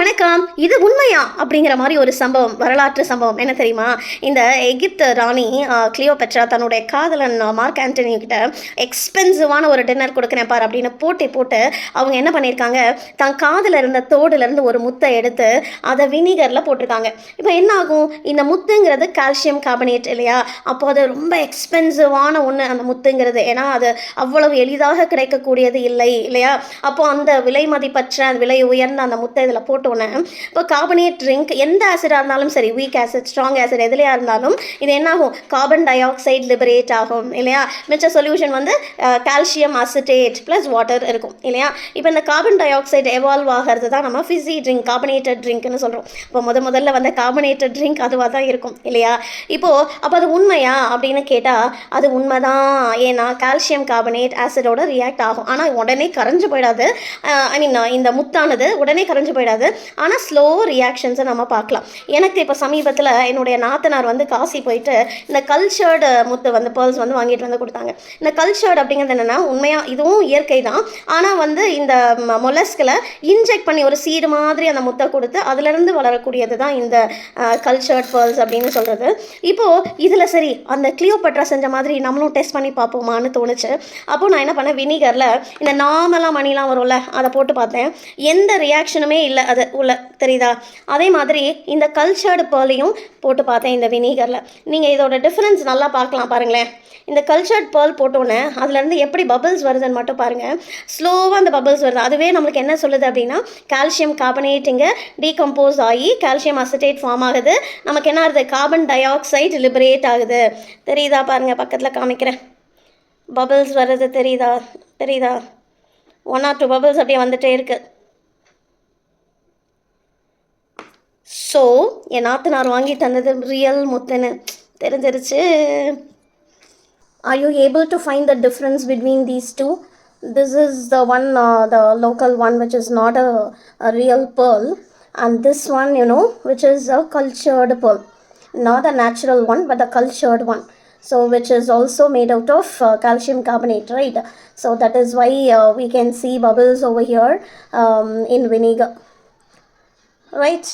வணக்கம். இது உண்மையா அப்படிங்கிற மாதிரி ஒரு சம்பவம், வரலாற்று சம்பவம் என்ன தெரியுமா? இந்த எகிப்து ராணி கிளியோபெட்ரா தன்னுடைய காதலன் மார்க் ஆண்டனி கிட்ட எக்ஸ்பென்சிவான ஒரு டின்னர் கொடுக்குறேன் பார் அப்படின்னு போட்டு அவங்க என்ன பண்ணியிருக்காங்க, தன் காதில் இருந்த தோடுலேருந்து ஒரு முத்தை எடுத்து அதை வினிகரில் போட்டிருக்காங்க. இப்போ என்ன ஆகும், இந்த முத்துங்கிறது கால்சியம் கார்பனேட் இல்லையா? அப்போ அது ரொம்ப எக்ஸ்பென்சிவான ஒன்று அந்த முத்துங்கிறது. ஏன்னா அது அவ்வளவு எளிதாக கிடைக்கக்கூடியது இல்லை இல்லையா? அப்போ அந்த விலை மதிப்பற்ற விலை உயர்ந்த அந்த முத்தை இதில் போட்டோன்னே இப்போ கார்பனேட் ட்ரிங்க் எந்த ஆசிடாக இருந்தாலும் சரி, வீக் ஆசிட் ஸ்ட்ராங் ஆசிட் எதுலையா இருந்தாலும் இது என்ன ஆகும், கார்பன் டை ஆக்சைடு லிபரேட் ஆகும் இல்லையா? மிச்ச சொல்யூஷன் வந்து கால்சியம் அசிட்டேட் ப்ளஸ் வாட்டர் இருக்கும் இல்லையா? இப்போ இந்த கார்பன் டை ஆக்சைடு எவால்வ் ஆகிறது தான் நம்ம ஃபிஸி ட்ரிங்க், கார்பனேட்டட் ட்ரிங்க்னு சொல்கிறோம். இப்போ முதல்ல வந்த கார்பனேட்டட் ட்ரிங்க் அதுவாக தான் இருக்கும் இல்லையா? இப்போது அப்போ அது உண்மையா அப்படின்னு கேட்டால் அது உண்மைதான். ஏன்னா கால்சியம் கார்பனேட் ஆசிடோட ரியாக்ட் ஆகும். ஆனால் உடனே கரைஞ்சு போயிடாது. ஐ மீன் இந்த முத்தானது உடனே கரைஞ்சு போயிடாது. ஆனால் ஸ்லோ ரியாக்ஷன்ஸை நம்ம பார்க்கலாம். எனக்கு இப்போ சமீபத்தில் என்னுடைய நாத்தனார் வந்து காசி போயிட்டு இந்த கல்ச்சர்டு முத்து வந்து பேர்ல்ஸ் வந்து வாங்கிட்டு வந்து கொடுத்தாங்க. இந்த கல்ச்சர்டு அப்படிங்கிறது என்னென்னா, உண்மையாக இதுவும் இயற்கை தான். ஆனால் வந்து இந்த மொலஸ்கில் இன்ஜெக்ட் பண்ணி ஒரு சீடு மாதிரி அந்த முத்தை கொடுத்து அதிலிருந்து வளரக்கூடியது தான் இந்த கல்ச்சர்ட் பேர்ல்ஸ் அப்படின்னு சொல்கிறது. இப்போது இதில் சரி அந்த கிளியோபெட்ரா செஞ்ச மாதிரி நம்மளும் டெஸ்ட் பண்ணி பார்ப்போமான்னு தோணுச்சு. அப்போது நான் என்ன பண்ணேன், வினிகரில் இந்த நார்மலாக மணிலாம் வரும்ல அதை போட்டு பார்த்தேன். எந்த ரியாக்ஷனுமே இல்லை அது உள்ள, தெரியுதா? அதே மாதிரி இந்த கல்ச்சர்டு பேர்லையும் போட்டு பார்த்தேன் இந்த வினிகரில். நீங்கள் இதோட டிஃப்ரென்ஸ் நல்லா பார்க்கலாம் பாருங்களேன். இந்த கல்ச்சர்ட் பேர்ல் போட்டோன்னே அதுலேருந்து எப்படி பபிள்ஸ் வருதுன்னு மட்டும் பாருங்கள். ஸ்லோவாக அந்த பபிள்ஸ் வருது. அதுவே நம்மளுக்கு என்ன சொல்லுது அப்படின்னா, கால்சியம் கார்பனேட் இங்கே டீகம்போஸ் ஆகி கால்சியம் அசிட்டேட் ஃபார்ம் ஆகுது. நமக்கு என்ன ஆகுது, கார்பன் டை ஆக்சைடு லிபரேட் ஆகுது. தெரியுதா பாருங்கள், பக்கத்தில் காமிக்கிறேன். பபிள்ஸ் வர்றது தெரியுதா? 1 or 2 பபிள்ஸ் அப்படியே வந்துகிட்டே இருக்குது. ஸோ என் நாத்தனார் வாங்கி தந்தது ரியல் முத்துன்னு தெரிஞ்சிருச்சு. Are you able to find the difference between these two? This is the one, the local one, which is not a real pearl, and this one, which is a cultured pearl. Not the natural one, but the cultured one. So which is also made out of calcium carbonate, right? So that is why we can see bubbles over here in vinegar, right?